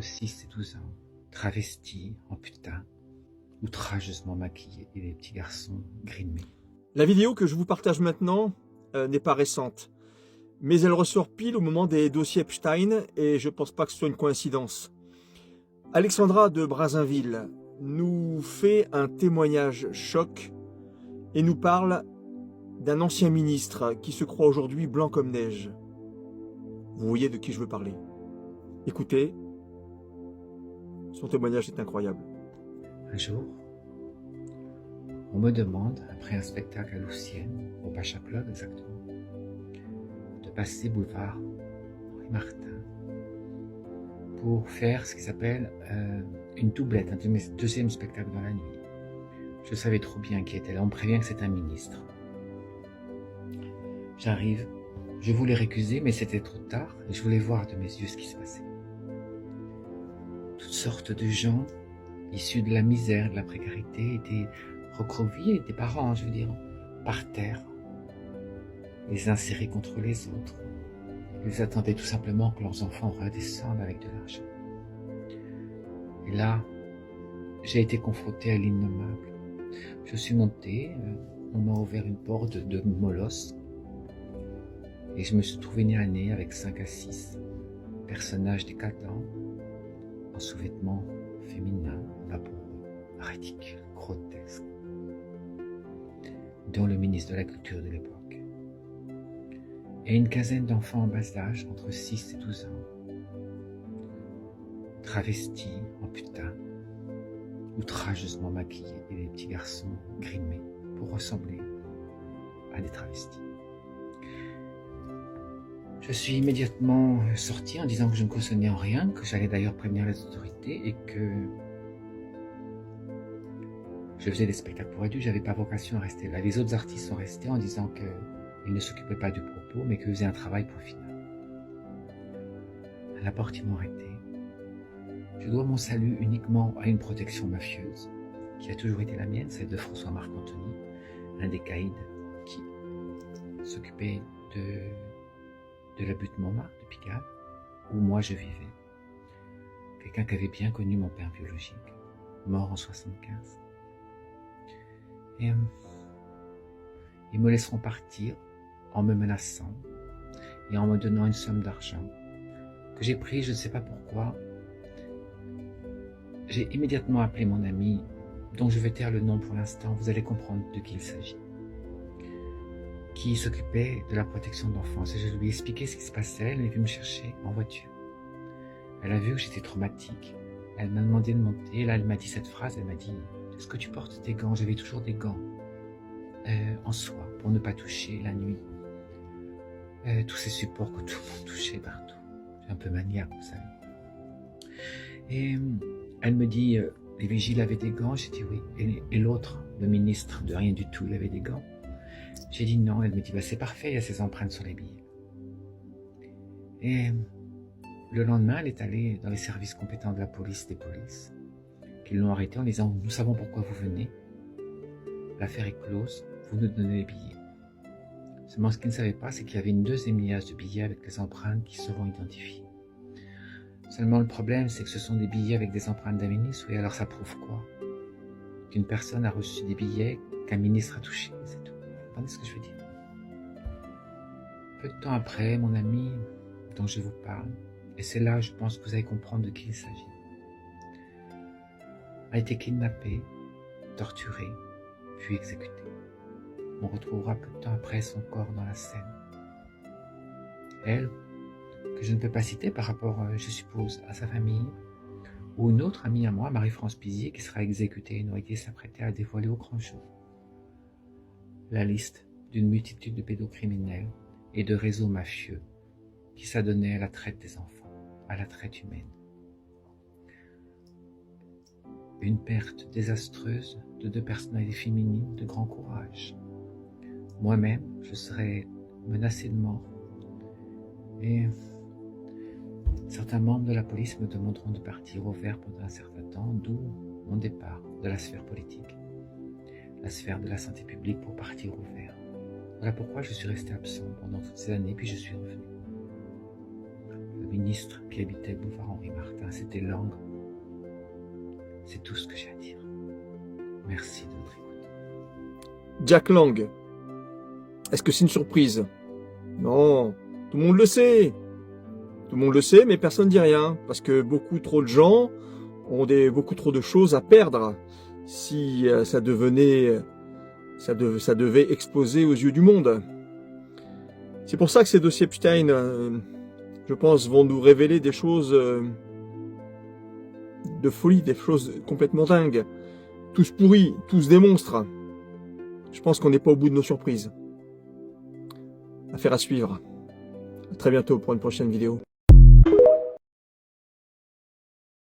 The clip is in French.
6 et 12 ans, travestis en putain, outrageusement maquillés et des petits garçons grimés. La vidéo que je vous partage maintenant n'est pas récente, mais elle ressort pile au moment des dossiers Epstein et je pense pas que ce soit une coïncidence. Alexandra de Brazinville nous fait un témoignage choc et nous parle d'un ancien ministre qui se croit aujourd'hui blanc comme neige. Vous voyez de qui je veux parler. Écoutez, son témoignage est incroyable. Un jour, on me demande, après un spectacle à Loussienne, au Pacha Club exactement, de passer boulevard Henri Martin pour faire ce qui s'appelle une doublette, un deuxième spectacle dans la nuit. Je savais trop bien qui était là, on me prévient que c'est un ministre. J'arrive, je voulais récuser, mais c'était trop tard et je voulais voir de mes yeux ce qui se passait. Toutes sortes de gens issus de la misère, de la précarité, étaient recroquevillés, des parents, je veux dire, par terre, les uns serrés contre les autres. Ils attendaient tout simplement que leurs enfants redescendent avec de l'argent. Et là, j'ai été confronté à l'innommable. Je suis monté, on m'a ouvert une porte de molosse et je me suis trouvé nez à nez avec 5 à 6 personnages décadents en sous-vêtements féminins, vaporeux, ridicules, grotesques, dont le ministre de la Culture de l'époque. Et une quinzaine d'enfants en bas âge, entre 6 et 12 ans, travestis en putain, outrageusement maquillés et des petits garçons grimés pour ressembler à des travestis. Je suis immédiatement sorti en disant que je ne cautionnais en rien, que j'allais d'ailleurs prévenir les autorités et que je faisais des spectacles pour adultes, j'avais pas vocation à rester là. Les autres artistes sont restés en disant qu'ils ne s'occupaient pas du propos, mais qu'ils faisaient un travail pour finir. À la porte, ils m'ont arrêté. Je dois mon salut uniquement à une protection mafieuse, qui a toujours été la mienne, celle de François-Marc Antony, un des caïds qui s'occupait de la butte Montmartre, de Pigalle, où moi je vivais. Quelqu'un qui avait bien connu mon père biologique, mort en 75. Et ils me laisseront partir en me menaçant et en me donnant une somme d'argent que j'ai pris, je ne sais pas pourquoi. J'ai immédiatement appelé mon ami, dont je vais taire le nom pour l'instant, vous allez comprendre de qui il s'agit, qui s'occupait de la protection d'enfance. Et je lui ai expliqué ce qui se passait, elle est venue me chercher en voiture. Elle a vu que j'étais traumatique, elle m'a demandé de monter, et là elle m'a dit cette phrase, elle m'a dit « Est-ce que tu portes des gants ?» J'avais toujours des gants en soie pour ne pas toucher la nuit. Tous ces supports que tout le monde touchait partout. J'ai un peu maniaque, vous savez. Et elle me dit les vigiles avaient des gants. J'ai dit oui. Et l'autre, le ministre de rien du tout, il avait des gants. J'ai dit non. Elle me dit bah, c'est parfait, il y a ses empreintes sur les billets. Et le lendemain, elle est allée dans les services compétents de la police, des polices, qui l'ont arrêtée en disant nous savons pourquoi vous venez. L'affaire est close, vous nous donnez les billets. Seulement ce qu'ils ne savaient pas, c'est qu'il y avait une deuxième liasse de billets avec les empreintes qui seront identifiées. Seulement le problème, c'est que ce sont des billets avec des empreintes d'un ministre. Oui, alors ça prouve quoi? Qu'une personne a reçu des billets qu'un ministre a touchés, c'est tout. Vous comprenez ce que je veux dire? Peu de temps après, mon ami dont je vous parle, et c'est là, je pense que vous allez comprendre de qui il s'agit, a été kidnappé, torturé, puis exécuté. On retrouvera peu de temps après son corps dans la Seine. Elle, que je ne peux pas citer par rapport, je suppose, à sa famille, ou une autre amie à moi, Marie-France Pizier, qui sera exécutée et noyée, s'apprêtait à dévoiler au grand jour la liste d'une multitude de pédocriminels et de réseaux mafieux qui s'adonnaient à la traite des enfants, à la traite humaine. Une perte désastreuse de 2 personnalités féminines de grand courage. Moi-même, je serais menacé de mort. Et certains membres de la police me demanderont de partir au vert pendant un certain temps, d'où mon départ de la sphère politique, la sphère de la santé publique pour partir au vert. Voilà pourquoi je suis resté absent pendant toutes ces années, puis je suis revenu. le ministre qui habitait le boulevard Henri Martin, c'était Lang. C'est tout ce que j'ai à dire. Merci de votre écoute. Jack Lang. Est-ce que c'est une surprise? Non, tout le monde le sait. Tout le monde le sait, mais personne ne dit rien, parce que beaucoup trop de gens ont beaucoup trop de choses à perdre si ça devait exploser aux yeux du monde. C'est pour ça que ces dossiers Epstein, je pense, vont nous révéler des choses de folie, des choses complètement dingues. Tous pourris, tous des monstres. Je pense qu'on n'est pas au bout de nos surprises. Affaire à suivre. À très bientôt pour une prochaine vidéo.